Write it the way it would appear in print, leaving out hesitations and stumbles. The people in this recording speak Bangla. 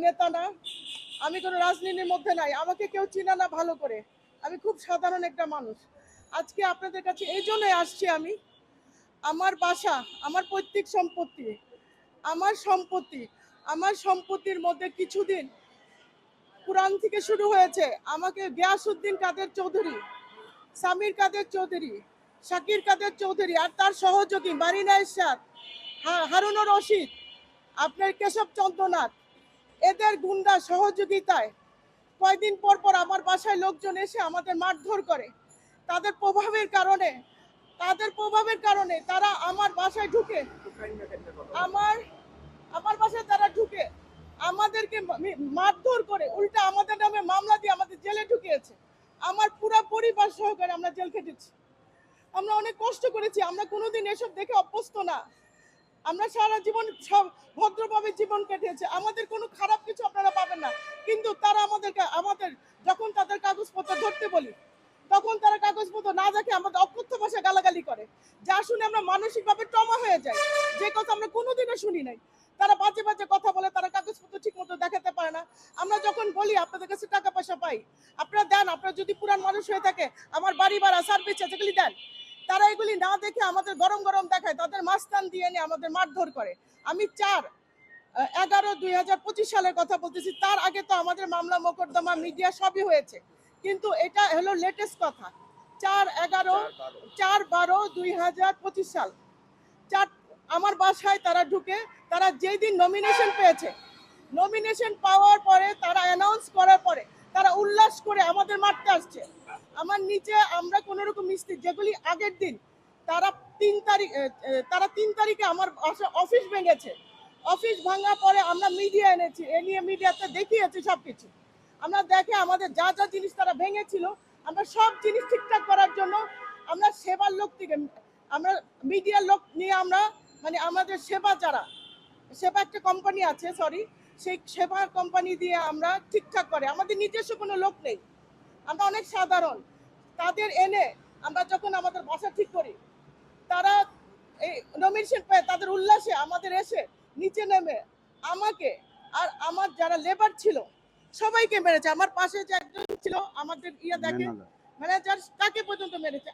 নেতা না, আমি কোনো রাজনীতির মধ্যে নাই, আমাকে কেউ চিনা না ভালো করে। আমি খুব সাধারণ একটা মানুষ। আজকে আপনাদের কাছে এই জন্যই আসছি। আমি আমার বাসা, আমার পৈতৃক সম্পত্তি, আমার সম্পত্তির মধ্যে কিছুদিন কোরআন থেকে শুরু হয়েছে। আমাকে গিয়াসউদ্দিন কাদের চৌধুরী, সামির কাদের চৌধুরী, শাকির কাদের চৌধুরী আর তার সহযোগী মারিনা ইরশাদ, হারুনুর রশিদ, আপনার কেশব চন্দ্রনাথ, এদের গুন্ডা সহযোগিতায় কয়েকদিন পর পর আমার বাসায় লোকজন এসে আমাদের মারধর করে। তাদের প্রভাবের কারণে তারা আমার বাসায় ঢুকে আমার বাসায় তারা ঢুকে আমাদেরকে মারধর করে, উল্টা আমাদের নামে মামলা দিয়ে আমাদের জেলে ঢুকিয়েছে। আমার পুরো পরিবার সহকারে আমরা জেল খেটেছি। আমরা অনেক কষ্ট করেছি, আমরা কোনোদিন এসব দেখে অভ্যস্ত না। আমরা সারা জীবন ভদ্রভাবে জীবন কেটেছে, আমাদের কোনো খারাপ কিছু আপনারা পাবেন না। কিন্তু তারা আমাদের যখন তাদের কাগজপত্র ধরতে বলি, তখন তারা কাগজপত্র না দেখে আমাদের অকথ্য ভাষায় গালাগালি করে, যা শুনে আমরা মানসিকভাবে ট্রমা হয়ে যাই, যে কথা আমরা কোনোদিনও শুনি নাই। তারা বাজে বাজে কথা বলে, তারা কাগজপত্র ঠিক মতো দেখাতে পারে না। আমরা যখন বলি আপনাদের কাছে টাকা পয়সা পাই, আপনারা দেন, আপনারা যদি পুরান মানুষ হয়ে থাকে আমার বাড়ি ভাড়া সার্ভিস যেগুলি দেন, তারা এগুলি না দেখে আমাদের গরম গরম দেখায়, তাদের মাস্তান দিয়ে এনে আমাদের মারধর করে। আমি 4/11/2025 সালের কথা বলতেছি, তার আগে তো আমাদের মামলা মোকদ্দমা মিডিয়া সবই হয়েছে, কিন্তু এটা হলো লেটেস্ট কথা। 4/12/2025 সাল আমার বাসায় তারা ঢুকে, তারা যেই দিন নমিনেশন পেয়েছে, নমিনেশন পাওয়ার পরে তারা অ্যানাউন্স করার পরে তারা উল্লাস করে আমাদের মারতে আসছে। আমার নিচে আমরা কোনো রকম মিস্ত্রি, যেগুলি আগের দিন তারা 3 তারিখে আমার অফিস ভেঙেছে। অফিস ভাঙার পরে আমরা মিডিয়া এনেছি, এ নিয়ে মিডিয়াতে দেখিয়েছি সব কিছু। আমরা দেখে আমাদের যা যা জিনিস তারা ভেঙেছিল, আমরা সব জিনিস ঠিকঠাক করার জন্য আমরা সেবার লোক থেকে, আমরা মিডিয়ার লোক নিয়ে আমরা আমাদের সেবা একটা কোম্পানি আছে, সেই সেবা কোম্পানি দিয়ে আমরা ঠিকঠাক করে, আমাদের নিজস্ব কোনো লোক নেই, আমরা অনেক সাধারণ। তাদের এনে আমরা যখন আমাদের বাসা ঠিক করি, তারা এই নমিনেশন পেয়ে তাদের উল্লাসে আমাদের এসে নিচে নেমে আমাকে আর আমার যারা লেবার ছিল সবাইকে মেরেছে। আমার পাশে যে একজন ছিল আমাদের দেখে ম্যানেজার, তাকে পর্যন্ত মেরেছে।